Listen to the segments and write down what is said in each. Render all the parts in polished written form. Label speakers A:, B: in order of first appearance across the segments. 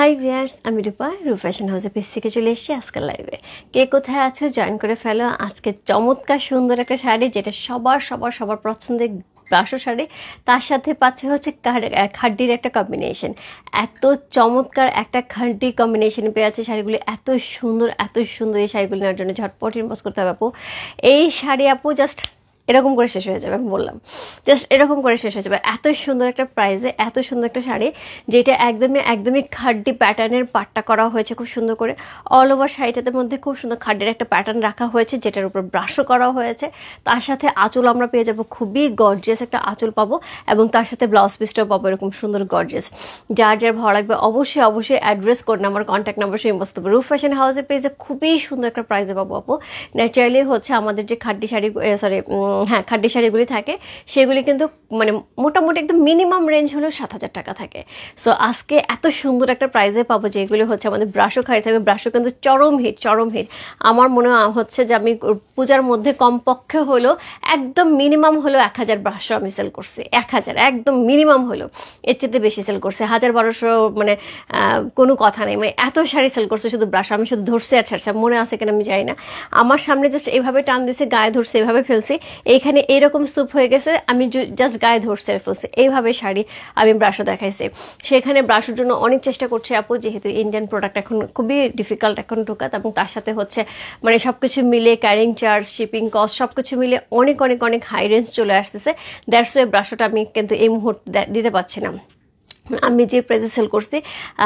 A: High viewers, আমি রূপা fashion হাউসের page থেকে চলে এসেছি আজকের লাইভে। কে কোথায় আছো জয়েন করে ফেলো। আজকে চমৎকার সুন্দর একটা শাড়ি, যেটা সবার সবার সবার পছন্দের ব্রাশো শাড়ি, তার সাথে পাচ্ছে হচ্ছে খাড্ডির একটা কম্বিনেশন। এত চমৎকার একটা খাড্ডি কম্বিনেশন পেয়ে আছে শাড়িগুলি, এত সুন্দর এত সুন্দর। এই শাড়িগুলি নেওয়ার জন্য ঝটপট ইনবক্স করতে হবে আপু। এই শাড়ি আপু জাস্ট এরকম করে শেষ হয়ে যাবে, আমি বললাম জাস্ট এরকম করে শেষ হয়ে যাবে। এত সুন্দর একটা প্রাইসে এত সুন্দর একটা শাড়ি, যেটা একদমই একদমই খাড্ডি প্যাটার্নের পাট্টা করা হয়েছে খুব সুন্দর করে। অল ওভার শাড়িটার মধ্যে খুব সুন্দর খাড্ডির একটা প্যাটার্ন রাখা হয়েছে, যেটার উপর ব্রাশও করা হয়েছে। তার সাথে আঁচল আমরা পেয়ে যাবো, খুবই গর্জিয়াস একটা আঁচল পাবো, এবং তার সাথে ব্লাউজ পিসটাও পাবো এরকম সুন্দর গর্জিয়াস। যার যার ভালো লাগবে অবশ্যই অবশ্যই address code number contact number সেই ইনবক্স করবো। রূপ ফ্যাশন হাউসের পেজে খুবই সুন্দর একটা প্রাইসে পাবো আপু। ন্যাচারালি হচ্ছে আমাদের যে খাড্ডি শাড়ি, খাড্ডি শাড়িগুলি থাকে, সেগুলি কিন্তু মানে মোটামুটি একদম মিনিমাম রেঞ্জ হলো 7,000 টাকা থাকে। সো আজকে এত সুন্দর একটা প্রাইসে পাবো, যেগুলি হচ্ছে আমাদের ব্রাশও খাড়ি থাকবে। ব্রাশও কিন্তু চরম হিট চরম হিট। আমার মনে হচ্ছে যে আমি পূজার মধ্যে কমপক্ষে হলো একদম মিনিমাম হলো 1,000 ব্রাশও আমি সেল করছি। 1,000 একদম মিনিমাম হলো, এর চেয়ে বেশি সেল করছে। 1,000-1,200 মানে কোনো কথা নেই, মানে এত শাড়ি সেল করছে শুধু ব্রাশ। আমি শুধু ধরছি আর ছাড়ছি, মনে আছে কিনা আমি জানি না। আমার সামনে জাস্ট এইভাবে টান দিছে, গায়ে ধরছে, এইভাবে ফেলছি, এইখানে এইরকম স্তূপ হয়ে গেছে, আমি জাস্ট গায়ে ধরছে ফেলছি, এইভাবে শাড়ি আমি ব্রাশও দেখাইছি। সেখানে ব্রাশের জন্য অনেক চেষ্টা করছে আপু, যেহেতু ইন্ডিয়ান প্রোডাক্ট এখন খুবই ডিফিকাল্ট এখন ঢোকাত, এবং তার সাথে হচ্ছে মানে সব কিছু মিলে ক্যারিং চার্জ, শিপিং কস্ট সব কিছু মিলে অনেক অনেক অনেক হাই রেঞ্জ চলে আসতেছে। দ্যাটস ওয়ে ব্রাশটা আমি কিন্তু এই মুহূর্তে দিতে পারছি না। আমি যে প্রাইসে সেল করছি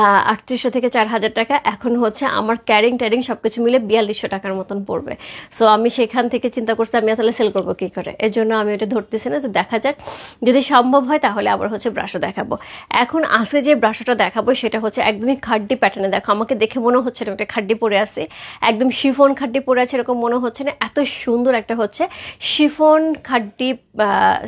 A: 3800 থেকে 4,000 টাকা, এখন হচ্ছে আমার ক্যারিং ট্যারিং সব কিছু মিলে 4200 টাকার মতন পড়বে। সো আমি সেখান থেকে চিন্তা করছি আমি তাহলে সেল করবো কী করে, এর জন্য আমি ওটা ধরতেছি না। যে দেখা যাক, যদি সম্ভব হয় তাহলে আবার হচ্ছে ব্রাশও দেখাবো। এখন আসে যে ব্রাশটা দেখাবো সেটা হচ্ছে একদমই খাড্ডি প্যাটার্নে। দেখো, আমাকে দেখে মনে হচ্ছে না একটা খাড্ডি পরে আছে, একদম শিফন খাড্ডি পরে আছে এরকম মনে হচ্ছে না। এত সুন্দর একটা হচ্ছে শিফন খাড্ডি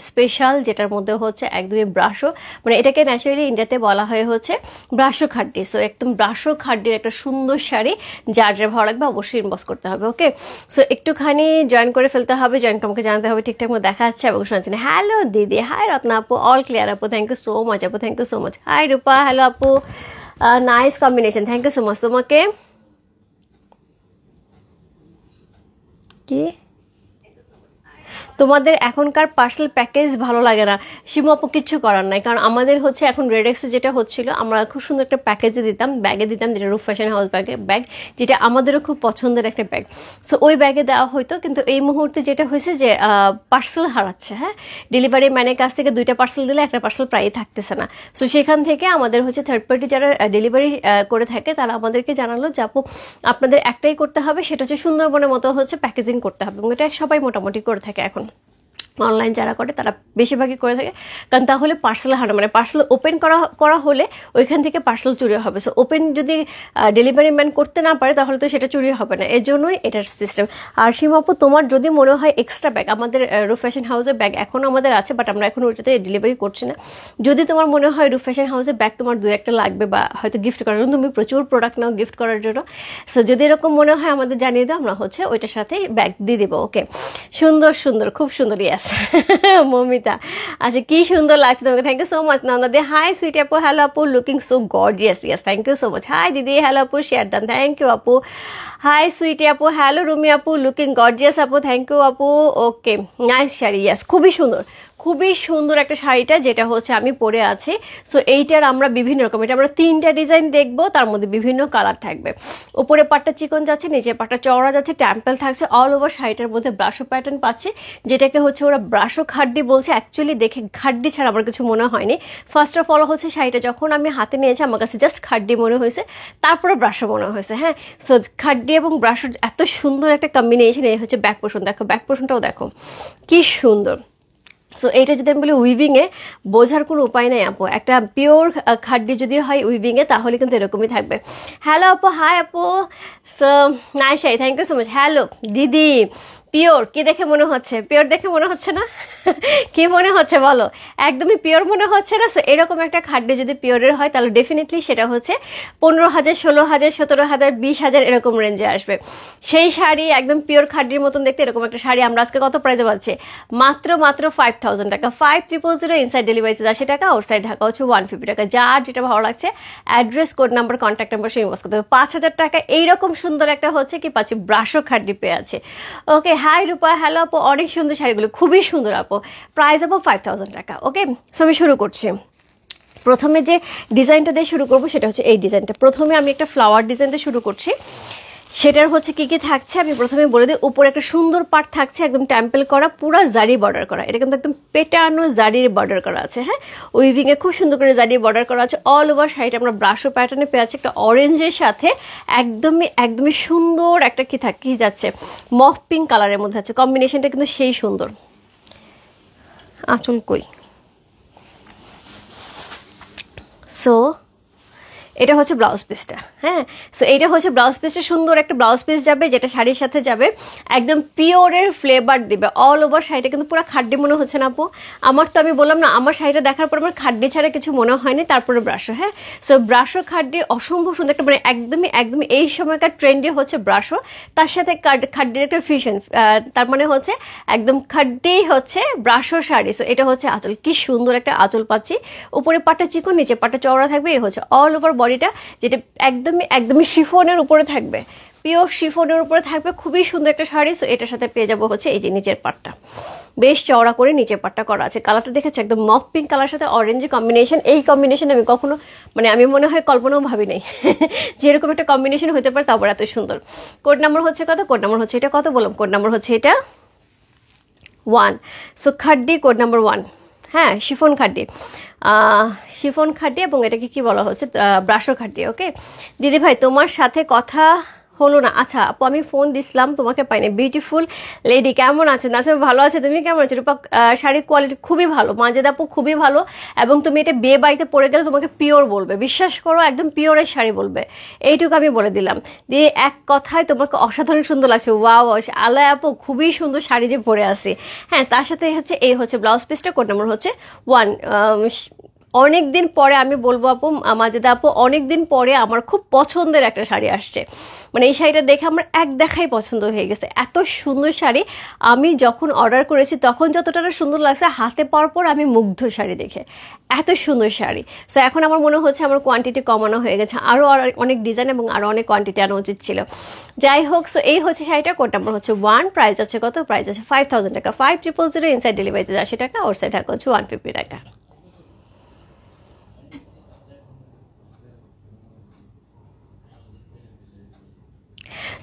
A: স্পেশাল, যেটার মধ্যে হচ্ছে একদমই ব্রাশও, মানে এটাকে ন্যাচারালি ইন্ডিয়াতে বলা হয় হচ্ছে ব্রাশো খাড্ডি। সো একদম ব্রাশো খাড্ডির একটা সুন্দর শাড়ি, যার যার ভালো লাগবে অবশ্যই ইনবক্স করতে হবে। ওকে, সো একটুখানি জয়েন করে ফেলতে হবে, জয়েন আমাকে জানাতে হবে ঠিকঠাক মতো দেখা যাচ্ছে এবং শোনাচ্ছি না। হ্যালো দিদি, হাই রত্না আপু, অল ক্লিয়ার আপু, থ্যাংক ইউ সো মাচ আপু, thank you so much. Hi Rupa, hello আপু, nice combination, thank you so much তোমাকে। কি তোমাদের এখনকার পার্সেল প্যাকেজ ভালো লাগে না? সীমা আপু, কিচ্ছু করার নাই, কারণ আমাদের হচ্ছে এখন রেডেক্সে যেটা হচ্ছিল, আমরা খুব সুন্দর একটা প্যাকেজে দিতাম, ব্যাগে দিতাম, যেটা রূপ ফ্যাশন হাউস ব্যাগ, যেটা আমাদেরও খুব পছন্দের একটা ব্যাগ। সো ওই ব্যাগে দেওয়া হয়তো, কিন্তু এই মুহূর্তে যেটা হয়েছে যে পার্সেল হারাচ্ছে। হ্যাঁ, ডেলিভারি ম্যানের কাছ থেকে 2টা পার্সেল দিলে একটা পার্সেল প্রায়ই থাকতেছে না। সো সেখান থেকে আমাদের হচ্ছে থার্ড পার্টি যারা ডেলিভারি করে থাকে, তারা আমাদেরকে জানালো যে আপু আপনাদের একটাই করতে হবে, সেটা হচ্ছে সুন্দরবনের মতো হচ্ছে প্যাকেজিং করতে হবে, এবং এটা সবাই মোটামুটি করে থাকে এখন। অনলাইন যারা করে তারা বেশিরভাগই করে থাকে, কারণ তাহলে পার্সেল হারানো, মানে পার্সেল ওপেন করা হলে ওইখান থেকে পার্সেল চুরি হবে। সো ওপেন যদি ডেলিভারি ম্যান করতে না পারে তাহলে তো সেটা চুরি হবে না, এর জন্যই এটার সিস্টেম। আর সীমা আপু, তোমার যদি মনে হয় এক্সট্রা ব্যাগ, আমাদের রূপ ফ্যাশন হাউসের ব্যাগ এখনও আমাদের আছে, বাট আমরা এখন ওইটাতে ডেলিভারি করছি না। যদি তোমার মনে হয় রূপ ফ্যাশন হাউসের ব্যাগ তোমার 2-1টা লাগবে, বা হয়তো গিফট করার জন্য, তুমি প্রচুর প্রোডাক্ট নাও গিফট করার জন্য, সো যদি এরকম মনে হয় আমাদের জানিয়ে দাও, আমরা হচ্ছে ওইটার সাথেই ব্যাগ দিয়ে দেবো। ওকে, সুন্দর সুন্দর, খুব সুন্দর। ইয়াস মমিতা, আচ্ছা কি সুন্দর লাগছে তোমাকে, thank you so much. Nanda দি, হাই সুইট আপু, হ্যালো আপু, looking so gorgeous. Yes, thank you so much. Hi দিদি, হ্যালো আপু, শেয়ার ডান, থ্যাংক ইউ আপু। হাই সুইটি আপু, হ্যালো রুমি আপু, লুকিং গর্জিয়াস আপু, থ্যাংক ইউ আপু। Okay, nice sari. ইয়েস, খুবই সুন্দর, খুবই সুন্দর একটা শাড়িটা, যেটা হচ্ছে আমি পরে আছি। সো এইটার আমরা বিভিন্ন রকম, এটা আমরা 3টা ডিজাইন দেখবো, তার মধ্যে বিভিন্ন কালার থাকবে। উপরে পাটটা চিকন যাচ্ছে, নিচে পাটটা চওড়া যাচ্ছে, টেম্পল থাকছে। অল ওভার শাড়িটার মধ্যে ব্রাশো প্যাটার্ন পাচ্ছে, যেটাকে হচ্ছে ওরা ব্রাশো খাড্ডি বলছে। অ্যাকচুয়ালি দেখে খাড্ডি ছাড়া আমার কিছু মনে হয়নি। ফার্স্ট অফ অল হচ্ছে শাড়িটা যখন আমি হাতে নিয়েছি, আমার কাছে জাস্ট খাড্ডি মনে হয়েছে, তারপরে ব্রাশো মনে হয়েছে। হ্যাঁ, সো খাড্ডি এবং ব্রাশোর এত সুন্দর একটা কম্বিনেশন। এই হচ্ছে ব্যাক পোর্শন, দেখো ব্যাক পোর্শনটাও দেখো কি সুন্দর। সো এইটা যদি আমি বলি উইভিংয়ে, বোঝার কোনো উপায় নেই আপু। একটা পিওর খাড্ডি যদি হয় উইভিংয়ে, তাহলে কিন্তু এরকমই থাকবে। হ্যালো আপু, হাই আপু, so nice sari, thank you so much. Hello দিদি, পিওর কি দেখে মনে হচ্ছে? পিওর দেখে মনে হচ্ছে না? কি মনে হচ্ছে বলো? একদমই পিওর মনে হচ্ছে না? সো এরকম একটা খাদ্য যদি পিওরের হয় তাহলে ডেফিনেটলি সেটা হচ্ছে 15,000, 16,000, 17,000, 20,000 এরকম রেঞ্জে আসবে। সেই শাড়ি একদম পিওর খাদ্যের মতন দেখতে এরকম একটা শাড়ি আমরা আজকে কত প্রাইসে পাচ্ছি? মাত্র 5,000 টাকা, 5,000 ইনসাইড ডেলিভারি 80 টাকা, আউটসাইড ঢাকা হচ্ছে 150 টাকা। যার যেটা ভালো লাগছে address, code number, contact number সে ইনবক্স করতে হবে। 5,000 টাকা এইরকম সুন্দর একটা হচ্ছে কি পাচ্ছি ব্রাশো খাদ্য পেয়ে আছে। ওকে, হাই রূপা, হ্যালো আপু, অনেক সুন্দর শাড়িগুলো, খুবই সুন্দর আপু, প্রাইস আপু 5,000 টাকা। ওকে, সো আমি শুরু করছি। প্রথমে যে ডিজাইনটা দিয়ে শুরু করবো সেটা হচ্ছে এই ডিজাইনটা। প্রথমে আমি একটা ফ্লাওয়ার ডিজাইন দিয়ে শুরু করছি। সেটার হচ্ছে কি কি থাকছে আমি প্রথমে বলে দিই। উপরে একটা সুন্দর পার্ট থাকছে একদম টেম্পল করা, পুরো জারি বর্ডার করা। এটা কিন্তু একদম পেটানো জারির বর্ডার করা আছে। হ্যাঁ, উইভিংয়ে খুব সুন্দর করে জারি বর্ডার করা আছে। অল ওভার শাড়িটা আমরা ব্রাশো প্যাটার্নে পেয়ে আছে একটা অরেঞ্জের সাথে একদমই সুন্দর একটা কি যাচ্ছে মফ পিঙ্ক কালারের মধ্যে আছে। কম্বিনেশনটা কিন্তু সেই সুন্দর। আঁচল কই? সো এটা হচ্ছে ব্লাউজ পিসটা। হ্যাঁ, সো এটা হচ্ছে ব্লাউজ পিসটা, সুন্দর একটা ব্লাউজ পিস যাবে যেটা শাড়ির সাথে যাবে, একদম পিওরের ফ্লেভার দিবে। অল ওভার শাড়িটা কিন্তু পুরো খাড্ডি মনে হচ্ছে না আপু? আমার তো আমি বললাম না, আমার শাড়িটা দেখার পর আমার খাড্ডি ছাড়া কিছু মনে হয়নি। তারপরে ব্রাশো, হ্যাঁ, সো ব্রাশো খাড্ডি অসম্ভব সুন্দর একটা, মানে একদমই এই সময়কার ট্রেন্ডি হচ্ছে ব্রাশো, তার সাথে খাড্ডির একটা ফিউশন। তার মানে হচ্ছে একদম খাড্ডি হচ্ছে ব্রাশো শাড়ি। সো এটা হচ্ছে আঁচল, কি সুন্দর একটা আঁচল পাচ্ছি। উপরে পাটটা চিকন, নিচে পাটটা চওড়া থাকবে। এই হচ্ছে অল ওভার বডিটা, যেটা একদমই শিফনের উপরে থাকবে, পিওর শিফনের উপরে থাকবে। খুবই সুন্দর একটা শাড়ি। সো এটার সাথে পেয়ে যাবো হচ্ছে এই যে নিচের পাটটা, বেশ চওড়া করে নিচের পাটটা করা আছে। কালারটা দেখেছে একদম মফ পিঙ্ক কালার সাথে অরেঞ্জ কম্বিনেশন। এই কম্বিনেশন আমি কখনো, মানে আমি মনে হয় কল্পনাও ভাবি নাই যে এরকম একটা কম্বিনেশন হতে পারে, তারপর এত সুন্দর। কোড নাম্বার হচ্ছে কত? কোড নাম্বার হচ্ছে এটা, কত বললাম? কোড নাম্বার হচ্ছে এটা 1। So খাড্ডি code number 1। হ্যাঁ, শিফন খাড্ডি এবং এটাকে কি বলা হচ্ছে? ব্রাশো খাড্ডি। ওকে দিদি ভাই, তোমার সাথে কথা হলো না। আচ্ছা আপু, আমি ফোন দিছিলাম, তোমাকে পাইনি। বিউটিফুল লেডি, কেমন আছেন? আচ্ছা, ভালো আছে, তুমি কেমন আছো? রূপা, শাড়ির কোয়ালিটি খুবই ভালো, মাজেদ আপু খুবই ভালো, এবং তুমি এটা বিয়ে বাড়িতে পরে গেলে তোমাকে পিওর বলবে, বিশ্বাস করো, একদম পিওরের শাড়ি বলবে। এইটুকু আমি বলে দিলাম। দিয়ে এক কথায় তোমাকে অসাধারণ সুন্দর লাগছে। ওয়াও আলায় আপু, খুবই সুন্দর শাড়ি যে পরে আসি। হ্যাঁ, তার সাথে হচ্ছে এই হচ্ছে ব্লাউজ পিসটা, কোড নাম্বার হচ্ছে 1। অনেক দিন পরে আমি বলবো আপু, মাজেদা আপু, অনেক দিন পরে আমার খুব পছন্দের একটা শাড়ি আসছে। মানে এই শাড়িটা দেখে আমার এক দেখাই পছন্দ হয়ে গেছে। এত সুন্দর শাড়ি, আমি যখন অর্ডার করেছি তখন যতটা সুন্দর লাগছে, হাতে পাওয়ার পর আমি মুগ্ধ শাড়ি দেখে। এত সুন্দর শাড়ি। সো এখন আমার মনে হচ্ছে আমার কোয়ান্টিটি কমানো হয়ে গেছে, আরও অনেক ডিজাইন এবং আরও অনেক কোয়ান্টিটি আনা উচিত ছিল। যাই হোক, সো এই হচ্ছে শাড়িটা, কোড নাম্বার হচ্ছে 1, প্রাইস আছে কত? প্রাইস আছে 5,000 টাকা, 5,000 ইনসাইড ডেলিভারি 80 টাকা, আউটসাইড টাকা হচ্ছে 150 টাকা।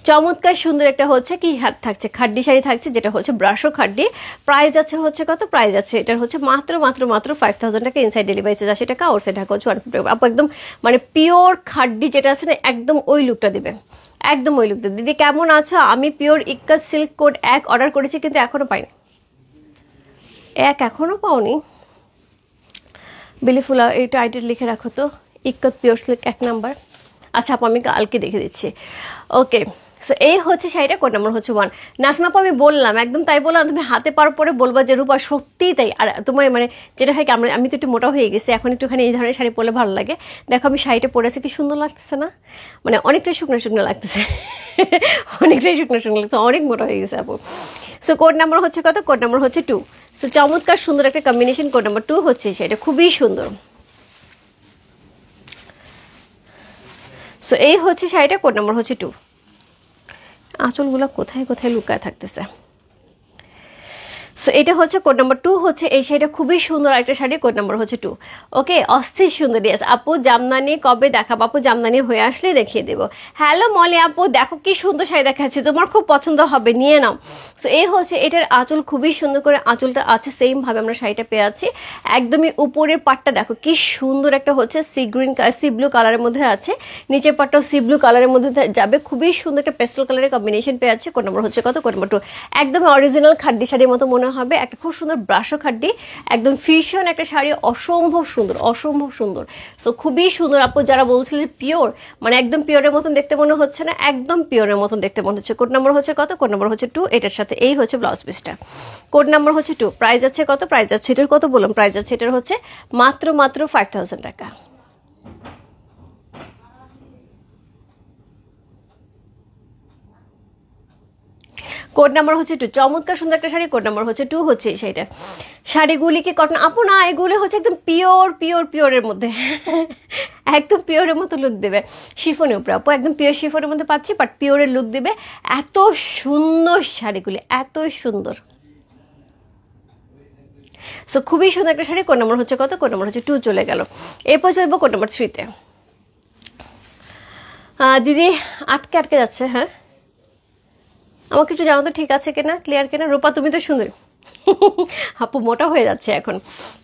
A: চমৎকার সুন্দর একটা হচ্ছে কি হাত থাকছে, খাড্ডি শাড়ি থাকছে, যেটা হচ্ছে ব্রাশো খাড্ডি। প্রাইস আছে হচ্ছে কত? প্রাইস আছে এটার হচ্ছে মাত্র 5,000 টাকা, ইনসাইড ডেলিভারি 80 টাকা, আউটসাইড ঢাকা হচ্ছে 150 টাকা। আপু একদম মানে পিওর খাড্ডি যেটা আছে না, একদম ওই লুকটা দিবে, একদম ওই লুকটা। দিদি কেমন আছো? আমি পিওর ইক্কা সিল্ক কোড 1 অর্ডার করেছি, কিন্তু এখনো পাইনি। 1 এখনো পাওনি? বিলিফুলা, এই টাইটেল লিখে রাখো তো, ইক্কত পিওর সিল্ক 1 নাম্বার। আচ্ছা আপু, আমি কালকে দেখে দিচ্ছি। ওকে, সো এই হচ্ছে শাড়িটা, কোড নাম্বার হচ্ছে 1। নাসমাপু, আমি বললাম একদম তাই বললাম, তুমি হাতে পাওয়ার পরে বলবা যে রূপা সত্যিই তাই। আর তোমার মানে যেটা হয় কি, আমি তো একটু মোটা হয়ে গেছি, এখন একটুখানি এই ধরনের শাড়ি পরলে ভালো লাগে। দেখো আমি শাড়িটা পরেছি, কি সুন্দর লাগতেছে না? মানে অনেকটাই শুকনো লাগতেছে অনেকটাই শুকনো লাগছে, অনেক মোটা হয়ে গেছে আপু। সো কোড নাম্বার হচ্ছে কত? কোড নাম্বার হচ্ছে 2। সো চমৎকার সুন্দর একটা কম্বিনেশন, কোড নাম্বার 2 হচ্ছে সেটা, খুবই সুন্দর। সো এই হচ্ছে শাড়িটা, কোড নাম্বার হচ্ছে 2। আঁচলগুলো কোথায় কোথায় লুকায় থাকতেছে। সো এটা হচ্ছে কোড নাম্বার 2 হচ্ছে এই শাড়িটা, খুবই সুন্দর একটা শাড়ি, কোড নাম্বার হচ্ছে 2। ওকে, অস্থির সুন্দর। দিয়েস আপু, জামদানি কবে দেখাবো? আপু জামদানি হয়ে আসলে দেখিয়ে দেবো। হ্যালো মলি আপু, দেখো কি সুন্দর শাড়ি দেখাচ্ছি, তোমার খুব পছন্দ হবে, নিয়ে নাও। সো এই হচ্ছে এটার আঁচল, খুবই সুন্দর করে আঁচলটা আছে, সেম ভাবে আমরা শাড়িটা পেয়ে আছি। একদমই উপরের পাটটা দেখো কি সুন্দর একটা হচ্ছে সি ব্লু কালারের মধ্যে আছে, নিচের পাটটাও সি ব্লু কালারের মধ্যে যাবে, খুবই সুন্দর একটা পেস্টেল কালারের কম্বিনেশন পেয়ে আছে। কোড নাম্বার হচ্ছে কত? Code number 2। একদম অরিজিনাল খাড্ডি শাড়ির মতো মনে মনে হবে একটা খুব সুন্দর ব্রাশো খাড্ডি, একদম ফিউশন একটা শাড়ি, অসম্ভব সুন্দর, অসম্ভব সুন্দর। সো খুবই সুন্দর আপু, যারা বলছিলেন পিওর, মানে একদম পিওরের মতন দেখতে মনে হচ্ছে না, একদম পিওরের মতন দেখতে মনে হচ্ছে। কোড নাম্বার হচ্ছে কত? কোড নাম্বার হচ্ছে 2, এটার সাথে এই হচ্ছে ব্লাউজ পিসটা। কোড নাম্বার হচ্ছে 2, প্রাইস আছে কত? প্রাইস আছে এটার কত বললাম, প্রাইস আছে এটার হচ্ছে মাত্র 5000 টাকা। কোড নাম্বার হচ্ছে 2, চমৎকার সুন্দর একটা শাড়ি, কোড নাম্বার হচ্ছে 2 হচ্ছে এই শাড়িটা। শাড়িগুলি কি কটন আপু? না, এগুলো হচ্ছে একদম পিওর পিওর পিওরের মধ্যে একদম পিওরের মতো লুক দেবে, শিফনের উপরে আপু, একদম পিওর শিফনের মধ্যে পাচ্ছি, বাট পিওরের লুক দিবে। এত সুন্দর শাড়িগুলি, এত সুন্দর। সো খুবই সুন্দর একটা শাড়ি। কোড নাম্বার হচ্ছে কত? কোড নাম্বার হচ্ছে 2 চলে গেল। এরপর চলবো কোড নাম্বার 3-তে। দিদি আটকে আটকে যাচ্ছে, হ্যাঁ আমাকে একটু জানো তো ঠিক আছে কিনা, ক্লিয়ার কিনা। রূপা তুমি তো সুন্দর আপু মোটা হয়ে যাচ্ছে এখন,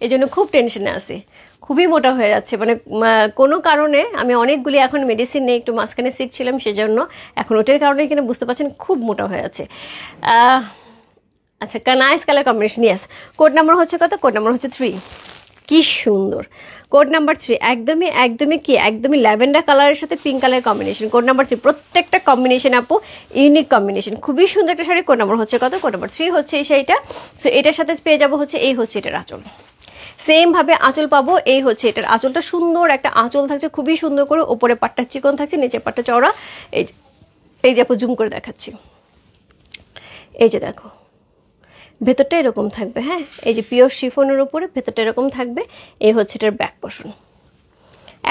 A: এই জন্য খুব টেনশনে আছি, খুবই মোটা হয়ে যাচ্ছে, মানে কোনো কারণে আমি অনেকগুলি এখন মেডিসিন নিয়ে একটু মাঝখানে শিখছিলাম, সেজন্য এখন ওটার কারণে কিনা বুঝতে পারছেন খুব মোটা হয়ে যাচ্ছে। আচ্ছা, nice colour combination, yes. Code number হচ্ছে কত? কোড নাম্বার হচ্ছে 3। কি সুন্দর কোড নাম্বার 3, একদমই একদমই কি একদমই ল্যাভেন্ডার কালারের সাথে পিঙ্ক কালারের কম্বিনেশন। কোড নাম্বার 3, প্রত্যেকটা কম্বিনেশন আপু ইউনিক কম্বিনেশন, খুবই সুন্দর একটা শাড়ি। কোড নাম্বার হচ্ছে কত? কোড নাম্বার 3 হচ্ছে এই শাড়িটা। সো এটার সাথে পেয়ে যাবো হচ্ছে এই হচ্ছে এটার আঁচল, সেম ভাবে আঁচল পাবো, এই হচ্ছে এটার আঁচলটা, সুন্দর একটা আঁচল থাকছে, খুবই সুন্দর করে, উপরে পাটটা চিকন থাকছে, নিচে পাটটা চওড়া। এই যে আপু জুম করে দেখাচ্ছি, এই যে দেখো ভেতরটা এরকম থাকবে, হ্যাঁ এই যে পিওর শিফনের উপরে ভেতরটা এরকম থাকবে। এই হচ্ছে এটার ব্যাক পোর্শন,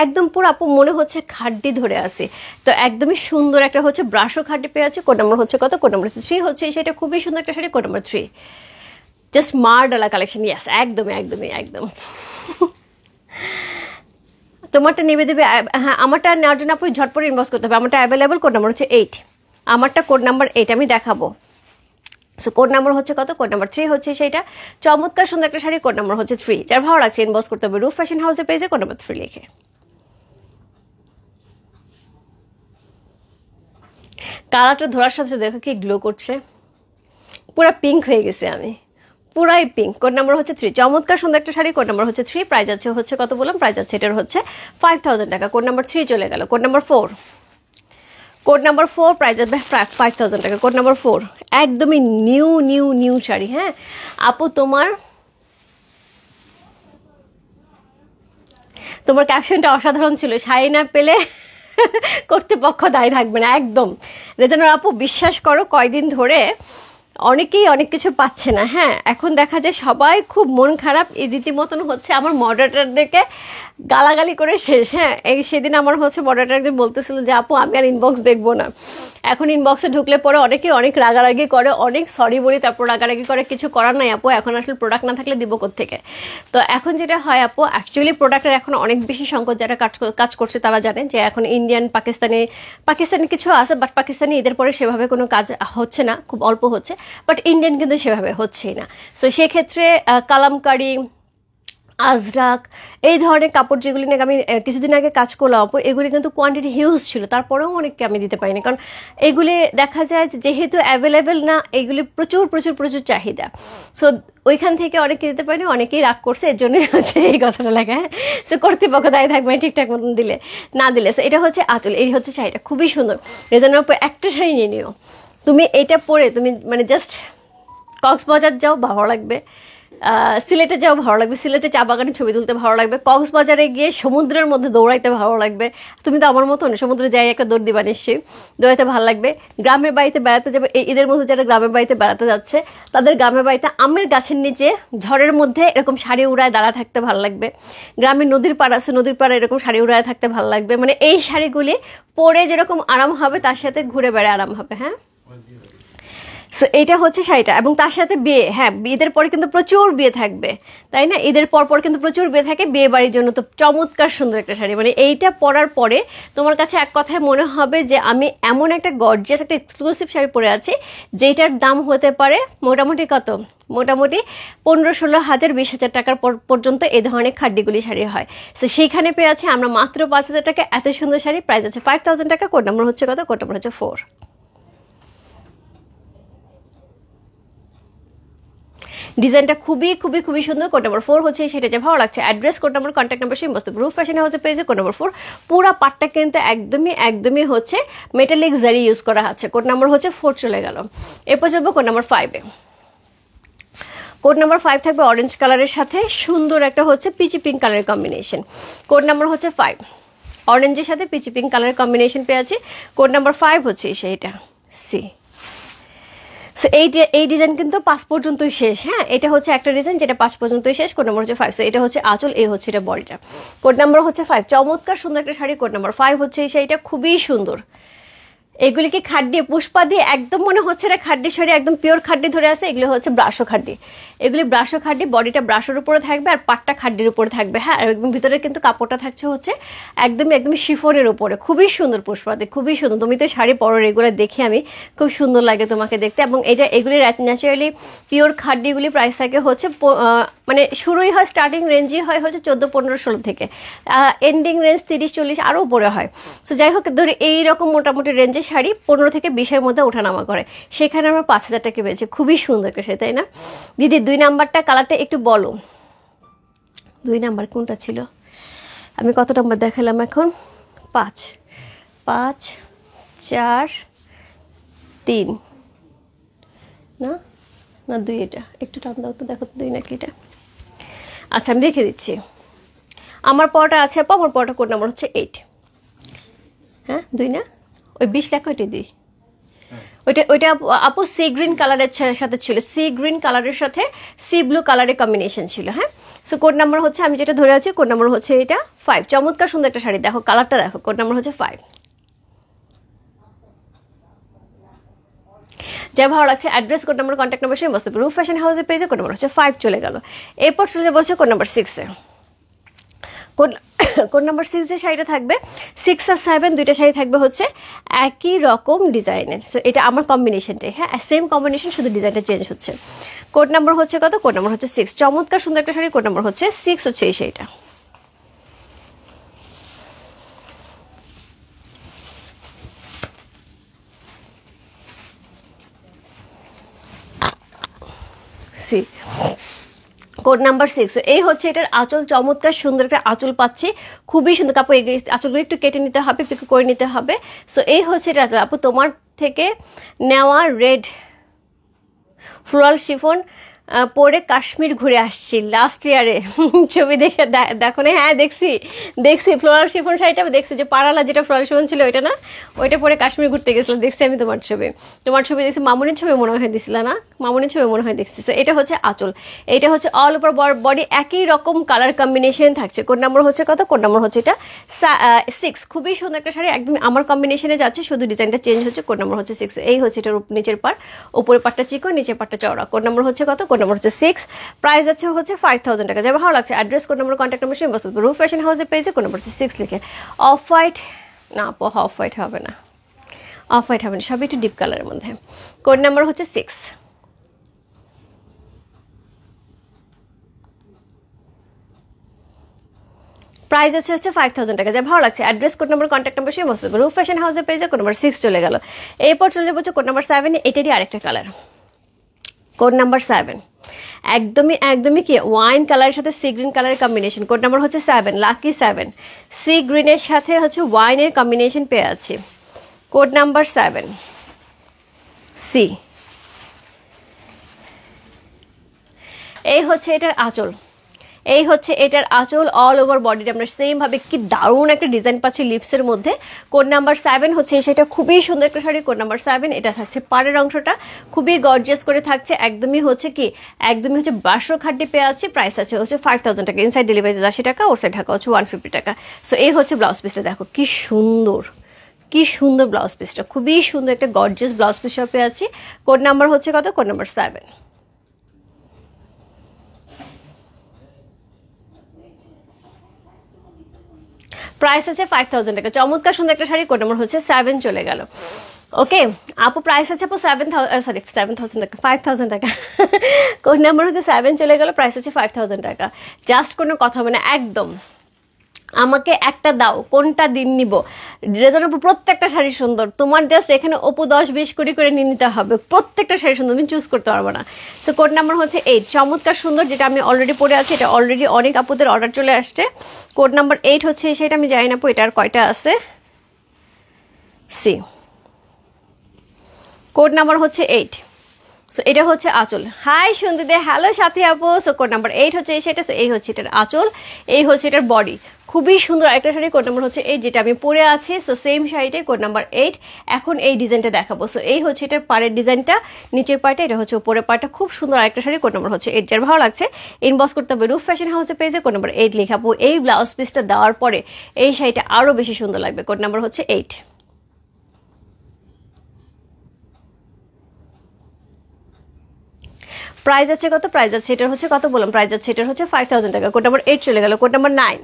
A: একদম পুরো আপু মনে হচ্ছে খাড্ডি ধরে আছে। তো একদমই সুন্দর একটা হচ্ছে ব্রাশও খাড্ডি পেয়ে আছে। কোড নাম্বার হচ্ছে কত? কোড নাম্বার 3 হচ্ছে সেটা, খুবই সুন্দর একটা শাড়ি। কোড নাম্বার 3, জাস্ট মারডালা কালেকশন, ইয়াস একদমই একদমই একদম তোমারটা নেবে দেবে, হ্যাঁ আমারটা নেওয়ার জন্য আপু ঝটপট ইনবক্স করতে হবে, আমারটা অ্যাভেলেবল। কোড নাম্বার হচ্ছে 8, আমারটা কোড নাম্বার 8 আমি দেখাবো। সো কোড নাম্বার হচ্ছে কত? কোড নাম্বার 3 হচ্ছে সেইটা, চমৎকার সুন্দর একটা শাড়ি। কোড নাম্বার হচ্ছে 3, যার ভালো লাগছে ইনবক্স করতে হবে রূপ ফ্যাশন হাউসে পেজে কোড নাম্বার 3 লিখে। কালারটা ধরার সাথে দেখো কি গ্লো করছে, পুরা পিঙ্ক হয়ে গেছে আমি, পুরাই পিঙ্ক। কোড নাম্বার হচ্ছে 3, চমৎকার সুন্দর একটা শাড়ি। কোড নাম্বার হচ্ছে 3, প্রাইস আছে হচ্ছে কত বললাম, প্রাইস আছে এটার হচ্ছে 5000 টাকা। কোড নাম্বার 3 চলে গেল। Code number 4, code number 4 price আসবে 5000 টাকা। কোড নাম্বার 4 একদমই নিউ নিউ নিউ শাড়ি। হ্যাঁ আপু তোমার ক্যাপশনটা অসাধারণ ছিল, শাড়ি না পেলে কর্তৃপক্ষ দায়ী থাকবে না একদম। রেজানুর আপু বিশ্বাস করো, কয়দিন ধরে অনেকেই অনেক কিছু পাচ্ছে না, হ্যাঁ এখন দেখা যায় সবাই খুব মন খারাপ, এই রীতিমতন হচ্ছে আমার মডারেটরদেরকে গালাগালি করে শেষ। হ্যাঁ এই সেদিন আমার হচ্ছে মডারেটর একজন বলতেছিল যে আপু আমি আর ইনবক্স দেখবো না, এখন ইনবক্সে ঢুকলে পরে অনেকেই অনেক রাগারাগি করে, অনেক সরি বলি, তারপর রাগারাগি করে, কিছু করার নাই আপু, এখন আসলে প্রোডাক্ট না থাকলে দিব কোত্থেকে। তো এখন যেটা হয় আপু, অ্যাকচুয়ালি প্রোডাক্টের এখন অনেক বেশি সংকট, যারা কাজ করছে তারা জানে যে এখন ইন্ডিয়ান পাকিস্তানি কিছু আছে, বাট পাকিস্তানি ঈদের পরে সেভাবে কোনো কাজ হচ্ছে না, খুব অল্প হচ্ছে, বাট ইন্ডিয়ান কিন্তু সেভাবে হচ্ছেই না। সো সেক্ষেত্রে কালামকারি, আজরাক, এই ধরনের কাপড় যেগুলি নিয়ে আমি কিছুদিন আগে কাজ করলাম আপু, এগুলি কিন্তু কোয়ান্টিটি হিউজ ছিল, তারপরেও অনেককে আমি দিতে পারিনি, কারণ এগুলি দেখা যায় যেহেতু অ্যাভেলেবেল না, এগুলি প্রচুর প্রচুর প্রচুর চাহিদা। সো ওইখান থেকে অনেকে দিতে পারিনি, অনেকেই রাগ করছে, এর জন্যই হচ্ছে এই কথাটা লেখা। হ্যাঁ সো কর্তৃপক্ষ দায়ী থাকবে ঠিকঠাক মতন দিলে না দিলে। সো এটা হচ্ছে আঁচল, এই হচ্ছে শাড়িটা, খুবই সুন্দর। রেজানোর উপর একটা শাড়ি নিয়ে নিও, তুমি এটা পরে তুমি মানে জাস্ট কক্সবাজার যাও ভালো লাগবে, সিলেটে যাও ভালো লাগবে, সিলেটে চা বাগানে ছবি তুলতে ভালো লাগবে, কক্সবাজারে গিয়ে সমুদ্রের মধ্যে দৌড়াইতে ভালো লাগবে, তুমি তো আমার মতন সমুদ্রে যাই একটা দৌড় দিবা নিশ্চয়ই, দৌড়াইতে ভালো লাগবে। গ্রামের বাড়িতে বেড়াতে যাবে, এই ঈদের মধ্যে যারা গ্রামের বাড়িতে বেড়াতে যাচ্ছে তাদের গ্রামের বাড়িতে আমের গাছের নিচে ঝড়ের মধ্যে এরকম শাড়ি উড়ায় দাঁড়া থাকতে ভালো লাগবে। গ্রামে নদীর পাড় আছে, নদীর পাড়ে এরকম শাড়ি উড়ায় থাকতে ভালো লাগবে, মানে এই শাড়িগুলি পরে যেরকম আরাম হবে তার সাথে ঘুরে বেড়ে আরাম হবে। হ্যাঁ সো এইটা হচ্ছে শাড়িটা, এবং তার সাথে বিয়ে, হ্যাঁ ঈদের পরে কিন্তু প্রচুর বিয়ে থাকবে, তাই না, ঈদের পর কিন্তু প্রচুর বিয়ে থাকে, বিয়ে বাড়ির জন্য তো চমৎকার সুন্দর একটা শাড়ি, মানে এইটা পরার পরে তোমার কাছে এক কথায় মনে হবে যে আমি এমন একটা গর্জিয়াস একটা এক্সক্লুসিভ শাড়ি পরে আছি, যেটার দাম হতে পারে মোটামুটি কত, মোটামুটি 15-16 হাজার 20,000 টাকার পর্যন্ত এই ধরনের খাড্ডিগুলি শাড়ি হয়। সো সেইখানে পেয়ে আছে আমরা মাত্র 5,000 টাকা এত সুন্দর শাড়ি, প্রাইস আছে 5000 টাকা। কোড নাম্বার হচ্ছে কত? কোড নাম্বার হচ্ছে 4। ডিজাইনটা খুবই খুবই খুবই সুন্দর। কোড নাম্বার 4 হচ্ছে সেটা, যে ভালো লাগছে address, code number, contact number সেই মস্ত রূপ ফ্যাশন হাউসের পেজে। কোড নাম্বার 4 পুরা পাটটা কিন্তু একদমই হচ্ছে মেটালিক জারি ইউজ করা আছে। কোড নাম্বার হচ্ছে 4 চলে গেল। এরপর যাবো কোড নাম্বার 5-এ। কোড নাম্বার 5 থাকবে অরেঞ্জ কালারের সাথে সুন্দর একটা হচ্ছে পিচি পিঙ্ক কালারের কম্বিনেশন। কোড নাম্বার হচ্ছে 5, অরেঞ্জের সাথে পিচি পিঙ্ক কালারের কম্বিনেশন পেয়ে আছি। কোড নাম্বার 5 হচ্ছে সেইটা সি। সো এই ডিজাইন কিন্তু 5 পর্যন্তই শেষ। হ্যাঁ, এটা হচ্ছে একটা ডিজাইন যেটা 5 পর্যন্তই শেষ। কোড নাম্বার হচ্ছে 5। সো এটা হচ্ছে আঁচল, এই হচ্ছে এটা বডিটা। কোড নাম্বার হচ্ছে 5, চমৎকার সুন্দর একটা শাড়ি। কোড নাম্বার 5 হচ্ছে সেইটা, খুবই সুন্দর। এগুলিকে খাড্ডি পুষ্পা দিয়ে একদম মনে হচ্ছে না খাড্ডি শাড়ি, একদম পিওর খাড্ডি ধরে আছে। এগুলো হচ্ছে ব্রাশো খাড্ডি, এগুলি ব্রাশো খাড্ডি। বডিটা ব্রাশের উপরে থাকবে আর পাটটা খাড্ডির উপরে থাকবে। হ্যাঁ, একদম ভিতরে কিন্তু কাপড়টা থাকছে হচ্ছে একদমই শিফনের উপরে। খুবই সুন্দর পুষ্পাতে, খুবই সুন্দর। তুমি তো শাড়ি পরো রেগুলার, দেখি আমি খুব সুন্দর লাগে তোমাকে দেখতে। এবং এগুলি ন্যাচারালি পিওর খাড্ডিগুলি প্রাইস থাকে হচ্ছে মানে শুরুই হয় স্টার্টিং রেঞ্জই হয় হচ্ছে 14, 15, 16 থেকে, এন্ডিং রেঞ্জ 30, 40 আরও উপরে হয়। সো যাই হোক, ধরে এইরকম মোটামুটি রেঞ্জের শাড়ি 15 থেকে 20-এর মধ্যে ওঠানামা করে। সেখানে আমরা 5000 টাকা পেয়েছি। খুবই সুন্দর একটা শাড়ি, তাই না দিদি? 2 নাম্বারটা কালারটা একটু বলো। 2 নাম্বার কোনটা ছিল? আমি কত নাম্বার দেখালাম এখন? 5, 5, 4, 3 না না 2। এটা একটু টান দাও তো, দেখো তো 2 নাকি এটা। আচ্ছা, আমি রেখে দিচ্ছি। আমার পরটা আছে আপু, আমার পরটা কোড নাম্বার হচ্ছে 8। হ্যাঁ 2 না, ওই 20 লেখা ওইটাই 2। ওইটা আপু সি গ্রিন কালারের সাথে ছিল, সি গ্রিন কালারের সাথে সি ব্লু কালারের কম্বিনেশন ছিল। হ্যাঁ, সো কোড নাম্বার হচ্ছে, আমি যেটা ধরে আছি, কোড নাম্বার হচ্ছে এটা 5। চমৎকার সুন্দর একটা শাড়ি, দেখো কালারটা দেখো। কোড নাম্বার হচ্ছে 5। যা ভালো লাগছে address, code number, contact number সেই বস্তু রূপ ফ্যাশন হাউসের পেজে। কোড নাম্বার হচ্ছে 5 চলে গেল। এরপর চলে বলছে কোড নাম্বার 6-এ। কোড নাম্বার 6 যে শাড়িটা থাকবে, 6 আর 7 দুইটা শাড়ি থাকবে হচ্ছে একই রকম ডিজাইনের। সো এটা আমার কম্বিনেশনটাই। হ্যাঁ, সেম কম্বিনেশন, শুধু ডিজাইনটা চেঞ্জ হচ্ছে। কোড নাম্বার হচ্ছে কত? কোড নাম্বার হচ্ছে 6। চমৎকার সুন্দর একটা শাড়ি। কোড নাম্বার হচ্ছে 6 হচ্ছে এই শাড়িটা। C code number 6। এই হচ্ছে এটার আঁচল, চমৎকার সুন্দর একটা আঁচল পাচ্ছি, খুবই সুন্দর। কাপড় আঁচলগুলো একটু কেটে নিতে হবে, পিকো করে নিতে হবে। সো এই হচ্ছে এটা আঁচল। আপু তোমার থেকে নেওয়া রেড ফ্লোরাল শিফন পরে কাশ্মীর ঘুরে আসছি লাস্ট ইয়ারে। ছবি দেখে দেখো না? হ্যাঁ দেখছি ফ্লোরাল শিফন শাড়িটা দেখছি, যে পাড়ালা যেটা ফ্লোরাল শিফন ছিল ওইটা না, ওইটা পরে কাশ্মীর ঘুরতে গেছিলাম। দেখছি আমি তোমার ছবি দেখছি। মামুনির ছবি মনে হয় দিছিল না? মামুনির ছবি মনে হয় দেখছি। তো এটা হচ্ছে আঁচল, এটা হচ্ছে অল ওভার বডি একই রকম কালার কম্বিনেশন থাকছে। কোড নাম্বার হচ্ছে কত? কোড নাম্বার হচ্ছে এটা 6। খুবই সুন্দর একটা শাড়ি, একদম আমার কম্বিনেশনে যাচ্ছে, শুধু ডিজাইনটা চেঞ্জ হচ্ছে। কোড নাম্বার হচ্ছে 6। এই হচ্ছে এটার নিচের পার, উপরের পাটটা চিকন, নিচের পাটটা চওড়া। কোড নাম্বার হচ্ছে কত? কোড নাম্বার হচ্ছে 6। প্রাইস আছে হচ্ছে 5000 টাকা। যাবে ভালো লাগছে address, code number, contact number সেই বস্তু রূপ ফ্যাশন হাউসের পেজে। কোড নাম্বার হচ্ছে 6 লিখে। অফ হোয়াইট না আপু, অফ হোয়াইট হবে না, অফ হোয়াইট হবে না, সবই একটু ডিপ কালারের মধ্যে। কোড নাম্বার হচ্ছে 6। প্রাইস আছে হচ্ছে 5000 টাকা। যা ভালো লাগছে address, code number, contact number সেই মস্ত রূপ ফ্যাশন হাউসের পেজে। কোড নাম্বার 6 চলে গেল। এরপর চলে যাবো কোড নাম্বার 7। এটারই আরেকটা কালার, কোড নাম্বার 7। একদমই কি ওয়াইন কালারের সাথে সি গ্রিন কালারের কম্বিনেশন। কোড নাম্বার হচ্ছে 7, লাকি 7। সি গ্রিনের সাথে হচ্ছে ওয়াইনের কম্বিনেশন পেয়ে আছে। Code number 7 C. এই হচ্ছে এটার আঁচল, এই হচ্ছে এটার আঁচল। অল ওভার বডিটা আমরা সেম ভাবে কি দারুণ একটা ডিজাইন পাচ্ছি লিপসের মধ্যে। কোড নাম্বার 7 হচ্ছে সেটা, খুবই সুন্দর একটা শাড়ি। Code number 7। এটা থাকছে পাড়ের অংশটা খুবই গর্জিয়াস করে থাকছে, একদমই হচ্ছে বাসর খাড্ডি পেয়ে আছে। প্রাইস আছে হচ্ছে 5000 টাকা। ইনসাইড ডেলিভারি 80 টাকা, ওর সাইড ঢাকা হচ্ছে 150 টাকা। সো এই হচ্ছে ব্লাউজ পিসটা, দেখো কি সুন্দর ব্লাউজ পিসটা, খুবই সুন্দর একটা গর্জিয়াস ব্লাউজ পিস পেয়ে আছি। কোড নাম্বার হচ্ছে কত? Code number 7। প্রাইস আছে 5000 টাকা। চমৎকার সুন্দর একটা শাড়ি। কোড নাম্বার হচ্ছে 7 চলে গেল। ওকে আপু, প্রাইস আছে আপু 7,000 টাকা, 5000 টাকা। কোড নাম্বার হচ্ছে 7 চলে গেল। প্রাইস আছে 5000 টাকা। জাস্ট কোনো কথা মানে একদম আমাকে একটা দাও, কোনটা দিন নিব। রেজার উপর প্রত্যেকটা শাড়ি সুন্দর, তোমার জাস্ট এখানে অপু 10-20 করে নিয়ে নিতে হবে, প্রত্যেকটা শাড়ি সুন্দর, তুমি চুজ করতে পারবো না। সো কোড নাম্বার হচ্ছে 8, চমৎকার সুন্দর, যেটা আমি অলরেডি পরে আছি, এটা অলরেডি অনেক আপুদের অর্ডার চলে আসছে। কোড নাম্বার 8 হচ্ছে সেটা আমি জানি না আপু এটার কয়টা আছে। সি কোড নাম্বার হচ্ছে 8। সো এটা হচ্ছে আঁচল। হাই সুন্দরী, হ্যালো সাথী আপু। সো কোড নাম্বার 8 হচ্ছে সেটা। সো এই হচ্ছে এটার আঁচল, এই হচ্ছে এটার বডি, খুবই সুন্দর একটা শাড়ি। কোড নাম্বার হচ্ছে 8, যেটা আমি পরে আছি। সো সেম শাড়িটাই কোড নাম্বার 8। এখন এই ডিজাইনটা দেখাবো। সো এই হচ্ছে এটার পাড়ের ডিজাইনটা, নিচের পার্টটা, এটা হচ্ছে উপরের পার্টটা, খুব সুন্দর একটা শাড়ি। কোড নাম্বার হচ্ছে 8, যার ভালো লাগছে ইনবক্স করতে হবে রূপ ফ্যাশন হাউসে পেজে, কোড নাম্বার 8 লেখাবো। এই ব্লাউজ পিসটা দেওয়ার পরে এই শাড়িটা আরও বেশি সুন্দর লাগবে। কোড নাম্বার হচ্ছে 8। প্রাইস আছে কত? প্রাইস আছে এটার হচ্ছে কত বললাম, প্রাইস আছে এটার হচ্ছে 5000 টাকা। কোড নাম্বার 8 চলে গেল। কোড নাম্বার 9,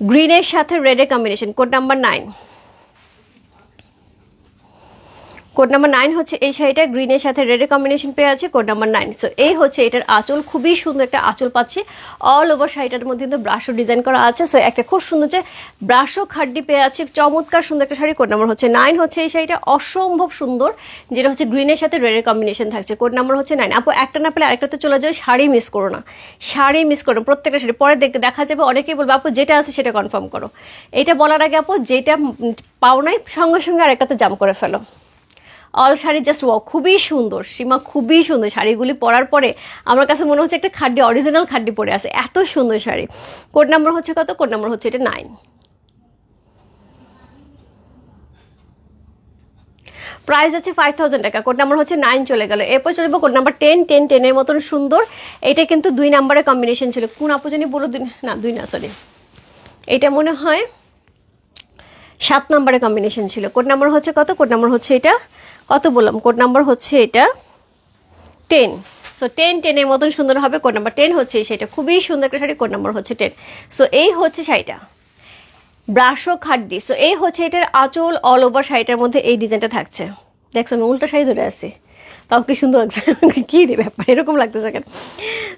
A: গ্রিনের সাথে রেডের combination, code number 9। Code number 9 হচ্ছে এই শাড়িটা, গ্রিনের সাথে রেডের কম্বিনেশন পেয়ে আছে, কোড নাম্বার 9। সো এই হচ্ছে এটার আঁচল, খুবই সুন্দর একটা আঁচল পাচ্ছি। অল ওভার শাড়িটার মধ্যে কিন্তু ব্রাশও ডিজাইন করা আছে। সো একটা খুব সুন্দর যে ব্রাশও খাড্ডি পেয়ে আছে, চমৎকার সুন্দর একটা শাড়ি। কোড নাম্বার হচ্ছে 9 হচ্ছে এই শাড়িটা, অসম্ভব সুন্দর, যেটা হচ্ছে গ্রিনের সাথে রেডের কম্বিনেশন থাকছে। কোড নাম্বার হচ্ছে 9। আপু একটা না পেলে আরেকটাতে চলে যাবে, শাড়ি মিস করো না, শাড়ি মিস করো, প্রত্যেকটা শাড়ি পরে দেখা যাবে। অনেকেই বলবে আপু যেটা আছে সেটা কনফার্ম করো। এটা বলার আগে আপু যেটা পাও নাই সঙ্গে সঙ্গে আরেকটাতে জাম্প করে ফেলো। অল শাড়ি জাস্ট ওয়াও, খুবই সুন্দর সীমা, খুবই সুন্দর শাড়িগুলি পরার পরে আমার কাছে মনে হচ্ছে একটা খাড্ডি, অরিজিনাল খাড্ডি পরে আছে, এত সুন্দর শাড়ি। কোড নাম্বার হচ্ছে কত? কোড নাম্বার হচ্ছে এটা 9। প্রাইস আছে 5000 টাকা। কোড নাম্বার হচ্ছে 9 চলে গেল। এরপর চলে যাবো কোড নাম্বার 10। 10 মতন সুন্দর। এটা কিন্তু 2 নাম্বারের কম্বিনেশন ছিল, কোন আপু জানি বলো, না 2 না, সরি, এটা মনে হয় 7 নাম্বারের কম্বিনেশন ছিল। কোড নাম্বার হচ্ছে কত? কোড নাম্বার হচ্ছে এটা কত বললাম, কোড নাম্বার হচ্ছে এটা 10। সো 10 মতন সুন্দর হবে। কোড নাম্বার 10 হচ্ছে এই শাড়িটা, খুবই সুন্দর একটা শাড়ি। কোড নাম্বার হচ্ছে 10। সো এই হচ্ছে শাড়িটা, ব্রাশো খাড্ডি। সো এই হচ্ছে এটার আঁচল, অল ওভার শাড়িটার মধ্যে এই ডিজাইনটা থাকছে। দেখছো আমি উল্টা শাড়ি ধরে আছি, তাও কি সুন্দর লাগছে, কি রে ব্যাপার এরকম লাগতেছে কেন।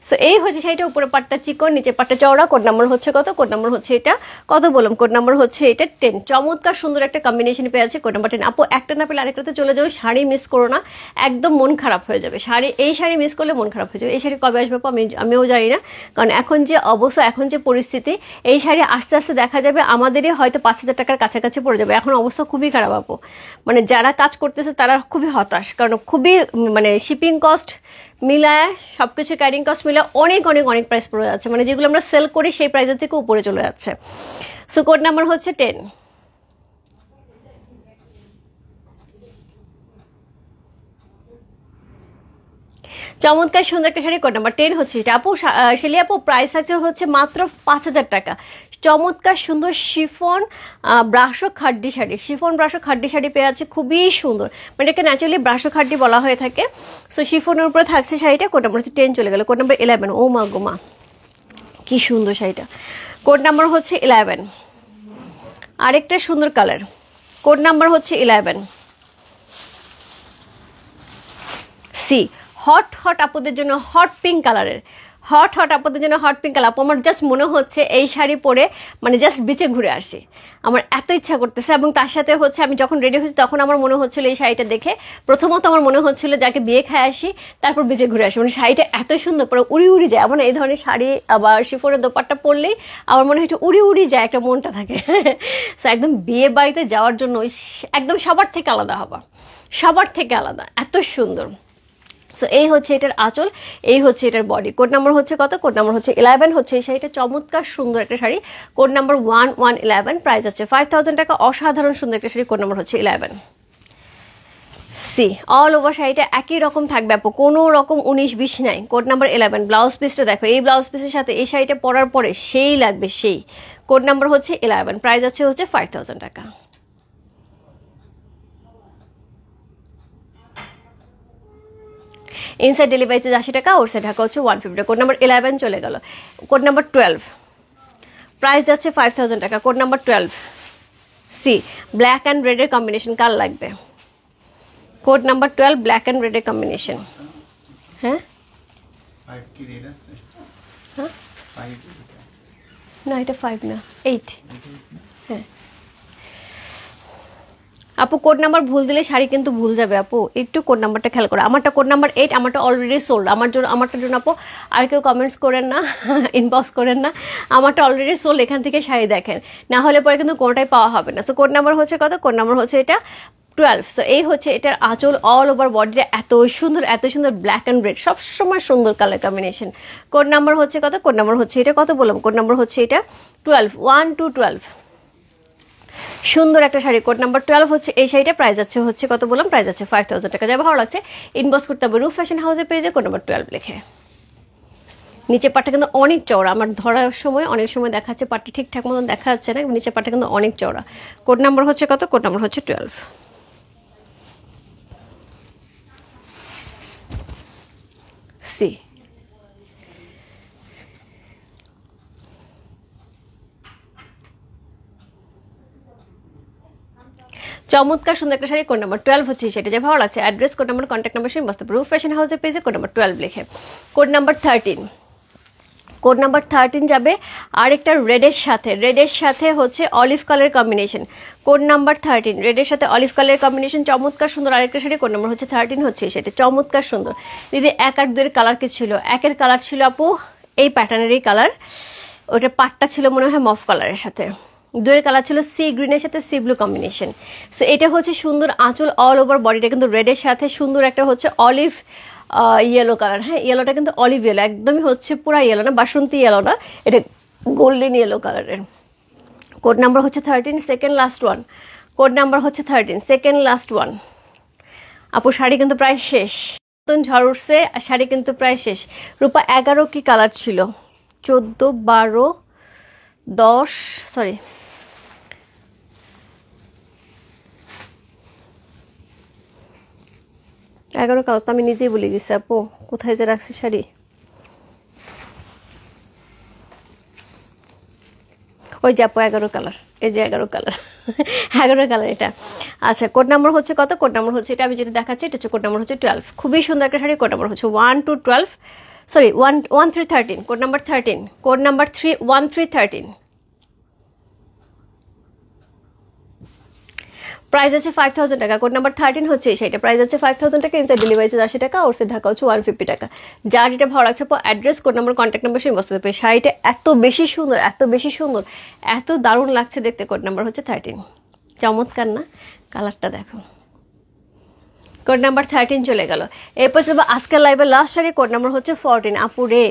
A: সো এই হচ্ছে শাড়িটা, উপরে পাটটা চিকন, নিচে পাটটা চওড়া। কোড নাম্বার হচ্ছে কত? কোড নাম্বার হচ্ছে এটা কত বললাম, কোড নাম্বার হচ্ছে এটা 10। চমৎকার সুন্দর একটা কম্বিনেশন পেয়ে আছে, কোড নাম্বার 10। আপু একটা না পেলে আরেকটাতে চলে যাবে, শাড়ি মিস করো না, একদম মন খারাপ হয়ে যাবে। এই শাড়ি মিস করলে মন খারাপ হয়ে যাবে। এই শাড়ি কবে আসবে আমিও জানি না, কারণ এখন যে অবস্থা, এখন যে পরিস্থিতি, এই শাড়ি আস্তে আস্তে দেখা যাবে আমাদেরই হয়তো 5000 টাকার কাছাকাছি পড়ে যাবে। এখন অবস্থা খুবই খারাপ আপু, মানে যারা কাজ করতেছে তারা খুবই হতাশ, কারণ খুবই মানে শিপিং কস্ট মিলায় সবকিছু, ক্যারিং কস্ট মিলায় অনেক অনেক অনেক প্রাইস পড়ে যাচ্ছে, মানে যেগুলো আমরা সেল করি সেই প্রাইসের থেকে উপরে চলে যাচ্ছে। সো কোড নাম্বার হচ্ছে 10। চমৎকার সুন্দর একটা শাড়ি, কোড নাম্বার 10 হচ্ছে এটা। আপু শেলি আপু প্রাইস আছে হচ্ছে মাত্র 5000 টাকা। চমৎকার সুন্দর chiffon brasso খাড্ডি sari, chiffon brasso খাড্ডি sari পেয়ে আছে, খুবই সুন্দর, মানে এটাকে ন্যাচারালি ব্রাশো খাড্ডি বলা হয়ে থাকে। সো শিফনের উপরে থাকছে শাড়িটা। কোড নাম্বার হচ্ছে 10 চলে গেল। Code number 11। ও মা গো মা, কি সুন্দর শাড়িটা। কোড নাম্বার হচ্ছে 11। আরেকটা সুন্দর কালার, কোড নাম্বার হচ্ছে 11। সি হট হট আপুদের জন্য হট পিঙ্ক কালারের, হট আপুদের জন্য হট পিঙ্ক কালার। আপু আমার জাস্ট মনে হচ্ছে এই শাড়ি পরে মানে জাস্ট বিচে ঘুরে আসি, আমার এত ইচ্ছা করতেছে। এবং তার সাথে হচ্ছে আমি যখন রেডি হয়েছি তখন আমার মনে হচ্ছিল এই শাড়িটা দেখে, প্রথমত আমার মনে হচ্ছিল যাকে বিয়ে খায় আসি তারপর বিচে ঘুরে আসি, মানে শাড়িটা এত সুন্দর, পরে উড়ি উড়ি যায়। এমন এই ধরনের শাড়ি আবার শিফনের দোপাট্টা পরলেই আমার মনে হয় একটু উড়ি উড়ি যায়, একটা মনটা থাকে। সো একদম বিয়ে বাড়িতে যাওয়ার জন্য একদম সবার থেকে আলাদা হবা, সবার থেকে আলাদা, এত সুন্দর। সো এই হচ্ছে এটার আঁচল, এই হচ্ছে এটার বডি। কোড নাম্বার হচ্ছে কত? কোড নাম্বার হচ্ছে 11 হচ্ছে এই শাড়িটা, চমৎকার সুন্দর একটা শাড়ি। Code number 1111। প্রাইস আছে 5000 টাকা। অসাধারণ সুন্দর একটা শাড়ি। কোড নাম্বার হচ্ছে 11। সি অল ওভার শাড়িটা একই রকম থাকবে আপু, কোনো রকম 19-20 নাই। Code number 11। ব্লাউজ পিসটা দেখো, এই ব্লাউজ পিসের সাথে এই শাড়িটা পরার পরে সেই লাগবে সেই। কোড নাম্বার হচ্ছে 11। প্রাইস আছে হচ্ছে 5000 টাকা। ইনসাইড ডেলিভারি চার্জ 80 টাকা, আউটসাইড ঢাকা হচ্ছে 150 টাকা। কোড নাম্বার 11 চলে গেল। Code number 12। প্রাইস যাচ্ছে 5000 টাকা। Code number 12। See black and রেডের কম্বিনেশন কার লাগবে? কোড নাম্বার 12 ব্ল্যাক অ্যান্ড রেডের কম্বিনেশন। হ্যাঁ না এটা 5 না 8। হ্যাঁ আপু কোড নাম্বার ভুল দিলে শাড়ি কিন্তু ভুল যাবে আপু, একটু কোড নাম্বারটা খেয়াল করো। আমারটা কোড নাম্বার 8, আমারটা অলরেডি সোল্ড। আমারটার জন্য আপু আর কেউ কমেন্টস করেন না, ইনবক্স করেন না, আমারটা অলরেডি সোল্ড। এখান থেকে শাড়ি দেখেন, না হলে পরে কিন্তু কোনোটাই পাওয়া হবে না। সো কোড নাম্বার হচ্ছে কত? কোড নাম্বার হচ্ছে এটা 12। সো এই হচ্ছে এটার আঁচল, অল ওভার বডিটা এত সুন্দর ব্ল্যাক অ্যান্ড রেড, সবসময় সুন্দর কালার কম্বিনেশন। কোড নাম্বার হচ্ছে কত? কোড নাম্বার হচ্ছে এটা কত বললাম? কোড নাম্বার হচ্ছে এটা 12, 1 to 12। সুন্দর একটা শাড়ি, কোড নাম্বার 12 হচ্ছে এই শাড়িটা। প্রাইস হচ্ছে কত বললাম? প্রাইস আছে 5000 টাকা। যা ভালো লাগছে ইনবক্স করতে হবে রূপ ফ্যাশন হাউসের পেজে কোড নাম্বার 12 লিখে। নিচে পাটটা কিন্তু অনেক চওড়া, আমার ধরার সময় অনেক সময় দেখাচ্ছে পাটটা ঠিকঠাক মতন দেখা যাচ্ছে না, নিচে পাটটা কিন্তু অনেক চওড়া। কোড নাম্বার হচ্ছে কত? কোড নাম্বার হচ্ছে 12 সি। চমৎকার সুন্দর একটা শাড়ি, কোড নাম্বার 12 হচ্ছে সেটা। যে ভালো লাগছে address, code number, contact number সেই বাস্তব রূপ ফ্যাশন হাউসের পেজে কোড নাম্বার 12 লিখে। কোড নাম্বার 13, কোড নাম্বার 13 যাবে আরেকটা রেডের সাথে হচ্ছে olive colour combination. Code number 13 রেডের সাথে অলিভ কালার কম্বিনেশন, চমৎকার সুন্দর আরেকটা শাড়ি। কোড নাম্বার হচ্ছে 13 হচ্ছে সেটা, চমৎকার সুন্দর। দিদি 1 আর 2 এর কালার কি ছিল? 1 এর কালার ছিল আপু এই প্যাটার্নেরই কালার, ওটা পাটটা ছিল মনে হয় মফ কালারের সাথে। 2 এর কালার ছিল সি গ্রিনের সাথে সি ব্লু কম্বিনেশন। সো এটা হচ্ছে সুন্দর আঁচল, অল ওভার বডিটা কিন্তু রেডের সাথে সুন্দর একটা হচ্ছে অলিভ ইয়েলো কালার। হ্যাঁ ইয়েলোটা কিন্তু অলিভ ইয়েলো, একদমই হচ্ছে পুরা ইয়েলো না, বাসন্তী ইয়েলো না, এটা গোল্ডেন ইয়েলো কালারের। কোড নাম্বার হচ্ছে 13, second last one. Code number হচ্ছে 13, সেকেন্ড লাস্ট ওয়ান। আপু শাড়ি কিন্তু প্রায় শেষ, নতুন ঝড় উঠছে, শাড়ি কিন্তু প্রায় শেষ। রূপা 11 কি কালার ছিল? 14, 12, 10, সরি 11 কালার তো আমি নিজেই বলে গেছি আপু, কোথায় যে রাখছি শাড়ি। ওই যে আপু 11 কালার, এই যে 11 কালার 11 কালার এটা। আচ্ছা কোড নাম্বার হচ্ছে কত? কোড নাম্বার হচ্ছে এটা, আমি যেটা দেখাচ্ছি এটা হচ্ছে কোড নাম্বার হচ্ছে 12। খুবই সুন্দর একটা শাড়ি, কোড নাম্বার হচ্ছে 1 to 12, sorry 1313। Code number 13, code number 1313। Price আছে 5000 টাকা। কোড নাম্বার 13 হচ্ছে সেটা, প্রাইস আছে 5000 টাকা। ইনসাইড ডেলিভারি চার্জ 80 টাকা, আউটসাইড ঢাকা হচ্ছে 150 টাকা। যার যেটা ভালো লাগছে address, code number, contact number সেই বসতে পারে। শাড়িটা এত বেশি সুন্দর, এত দারুণ লাগছে দেখতে। কোড নাম্বার হচ্ছে 13, চমৎকার না? কালারটা দেখো। কোড নাম্বার 13 চলে গেল। এরপর আজকের লাইভের লাস্ট শাড়ি, কোড নাম্বার হচ্ছে 14। আপুরে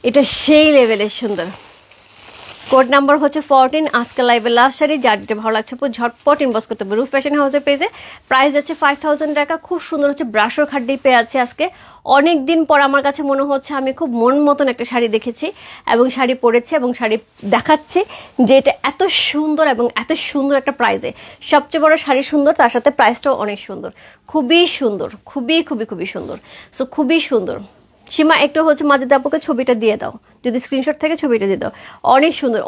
A: এটা সেই লেভেলের সুন্দর। কোড নাম্বার হচ্ছে 14, আজকের লাইভের লাস্ট শাড়ি। যার যেটা ভালো লাগছে ঝটপট ইনবক্স করতে হবে রূপ ফ্যাশন হাউসের পেজে। প্রাইস আছে 5000 টাকা। খুব সুন্দর হচ্ছে ব্রাশর খাড্ডি পেয়ে আছে আজকে। অনেক দিন পর আমার কাছে মনে হচ্ছে আমি খুব মন মতন একটা শাড়ি দেখেছি এবং শাড়ি পরেছি এবং শাড়ি দেখাচ্ছি যে এটা এত সুন্দর এবং এত সুন্দর একটা প্রাইসে। সবচেয়ে বড় শাড়ি সুন্দর, তার সাথে প্রাইসটাও অনেক সুন্দর, খুবই সুন্দর, খুবই সুন্দর। সো খুবই সুন্দর। সীমা একটু হচ্ছে মাজিদা আপুকে ছবিটা দিয়ে দাও, যদি স্ক্রিনশট থেকে ছবিটা দিয়ে দাও। অনেক সুন্দর।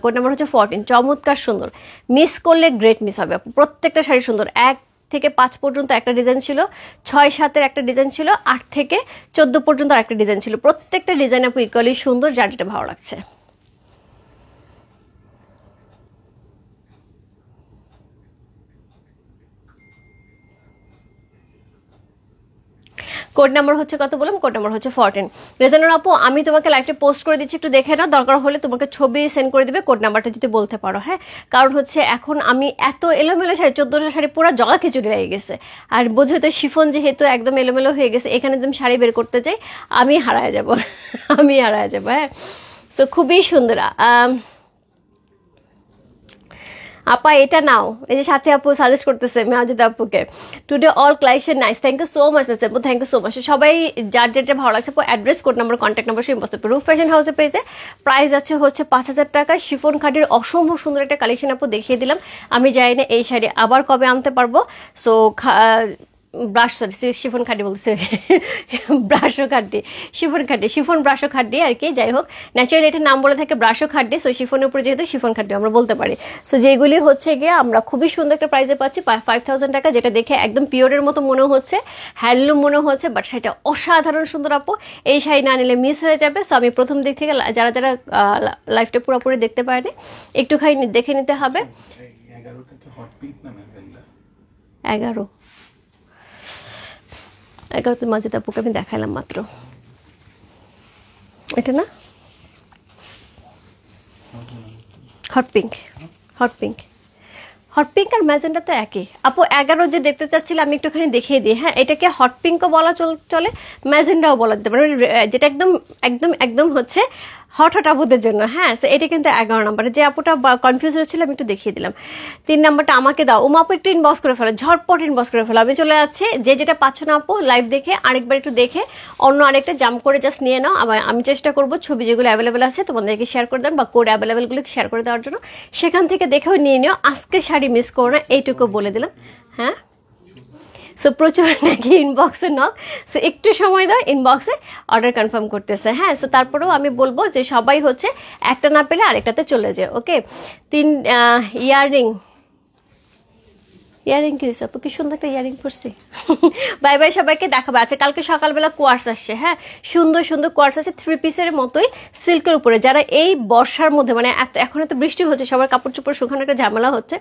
A: কোড নাম্বার হচ্ছে 14, চমৎকার সুন্দর। মিস করলে গ্রেট মিস হবে আপু। প্রত্যেকটা শাড়ি সুন্দর। 1 থেকে 5 পর্যন্ত একটা ডিজাইন ছিল, 6, 7-এর একটা ডিজাইন ছিল, 8 থেকে 14 পর্যন্ত একটা ডিজাইন ছিল। প্রত্যেকটা ডিজাইন আপু ইকুয়ালি সুন্দর, যার যেটা ভালো লাগছে। কোড নাম্বার হচ্ছে কত বললাম? কোড নাম্বার হচ্ছে 14। রেজানুর আপু আমি তোমাকে লাইভটা পোস্ট করে দিচ্ছি, একটু দেখে নাও, দরকার হলে তোমাকে ছবি সেন্ড করে দিবে, কোড নাম্বারটা যদি বলতে পারো। হ্যাঁ কারণ হচ্ছে এখন আমি এত এলোমেলো শাড়ি, 14টা শাড়ি পুরো জগা খিচুড়ি লেগে গেছে। আর বোঝো তো শিফন যেহেতু একদম এলোমেলো হয়ে গেছে, এখানে তুমি শাড়ি বের করতে চাই আমি হারায় যাব হ্যাঁ। সো খুবই সুন্দর। আপা এটা নাও, এই যে সাথে আপু সাজেস্ট করতেছে মেহাজিদ আপুকে, today all collection nice, thank you so much আপু, থ্যাংক ইউ সো মাচ। সবাই যার যেটা ভালো লাগছে address, code number, contact number সেই বসতে রূপ ফ্যাশন হাউসের পেজে। প্রাইস আছে হচ্ছে 5000 টাকা। শিফন খাটের অসম্ভব সুন্দর একটা কালেকশন আপু দেখিয়ে দিলাম। আমি জানি না এই শাড়ি আবার কবে আনতে পারবো। সো ব্রাশ, সরি শিফন খাড্ডি বলছে, ব্রাশও খাড্ডি, শিফন ব্রাশও খাড্ডি আর কি। যাই হোক, ন্যাচারালি এটার নাম বলে থাকে ব্রাশও খাড্ডি, সো শিফনের উপরে যেহেতু শিফন খাড্ডি আমরা বলতে পারি। সো যেগুলি হচ্ছে গিয়ে আমরা খুবই সুন্দর একটা প্রাইসে পাচ্ছি 5000 টাকা, যেটা দেখে একদম পিওরের মতো মনে হচ্ছে, হ্যান্ডলুম মনে হচ্ছে, বাট সেটা অসাধারণ সুন্দর আপু। এই শাড়ি না নিলে মিস হয়ে যাবে। সো আমি প্রথম দিক থেকে যারা যারা লাইফটা পুরোপুরি দেখতে পারেনি একটুখানি দেখে নিতে হবে। 11 মাজিদা আপুকে আমি দেখালাম মাত্র, এটা না হট পিঙ্ক, হট পিঙ্ক আর ম্যাজেন্ডা তো একই আপু। 11 যে দেখতে চাচ্ছিল আমি একটুখানি দেখিয়ে দিই। হ্যাঁ, এটাকে হট পিঙ্কও বলা চলে, ম্যাজেন্ডাও বলা যেতে পারে, যেটা একদম একদম একদম হচ্ছে হট আপুদের জন্য। হ্যাঁ, সো এটা কিন্তু 11 নম্বরে। যে আপুটা কনফিউজ হচ্ছিল আমি একটু দেখিয়ে দিলাম। 3 নম্বরটা আমাকে দাও। ওমা আপু একটু ইনবক্স করে ফেলো, ঝটপট ইনবক্স করে ফেলো। আমি চলে যাচ্ছি, যে যেটা পাচ্ছ না আপু লাইভ দেখে আরেকবার একটু দেখে অন্য আরেকটা জাম্প করে জাস্ট নিয়ে নাও। আবার আমি চেষ্টা করবো ছবি যেগুলো অ্যাভেলেবেল আছে তোমাদেরকে শেয়ার করে দেন, বা কোড অ্যাভেলেবেলগুলো শেয়ার করে দেওয়ার জন্য, সেখান থেকে দেখেও নিয়ে নিও। আজকে শাড়ি মিস করো না, এইটুকু বলে দিলাম। হ্যাঁ, সো প্রচুর নাকি ইনবক্সে নক, সো একটু সময় দাও, ইনবক্সে অর্ডার কনফার্ম করতেছে। হ্যাঁ, সো তারপরেও আমি বলবো যে সবাই হচ্ছে একটা না পেলে আরেকটাতে চলে যায়। ওকে, 3 ইয়াররিং কি হয়েছে আপু, কি সুন্দর একটা ইয়ারিং পরছি। বাই বাই, সবাইকে দেখাবো। আচ্ছা, কালকে সকালবেলা কোয়ার্স আসছে। হ্যাঁ, সুন্দর সুন্দর কোয়ার্স আছে 3 পিসের মতোই সিল্কের উপরে। যারা এই বর্ষার মধ্যে মানে এখন এত বৃষ্টি হচ্ছে, সবার কাপড় চোপড় শুকানো একটা ঝামেলা হচ্ছে,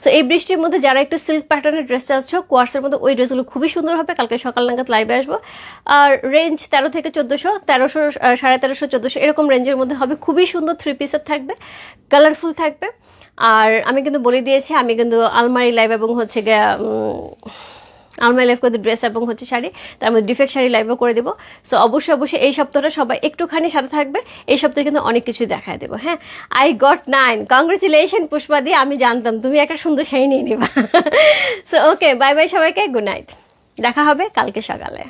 A: সো এই বৃষ্টির মধ্যে যারা একটু সিল্ক প্যাটার্নের ড্রেস চাচ্ছ কোয়ার্সের মধ্যে, ওই ড্রেসগুলো খুবই সুন্দর হবে। কালকে সকাল নাগাদ লাইভে আসবো। আর রেঞ্জ 13 থেকে 1400, 1300, 1350, 1400 এরকম রেঞ্জের মধ্যে হবে। খুবই সুন্দর 3 পিসের থাকবে, কালারফুল থাকবে। আর আমি কিন্তু বলে দিয়েছি, আমি কিন্তু আলমারি লাইভ এবং হচ্ছে গিয়ে আলমারি লাইভ করে ড্রেস এবং হচ্ছে শাড়ি, তার মধ্যে ডিফেক্ট শাড়ি লাইভও করে দেবো। সো অবশ্যই এই সপ্তাহটা সবাই একটুখানি সাথে থাকবে। এই সপ্তাহে কিন্তু অনেক কিছু দেখায় দেবো। হ্যাঁ, I got 9, কংগ্রেচুলেশন পুষ্পা দি, আমি জানতাম তুমি একটা সুন্দর শাড়ি নিয়ে নিবা। সো ওকে, বাই বাই সবাইকে, গুড নাইট, দেখা হবে কালকে সকালে।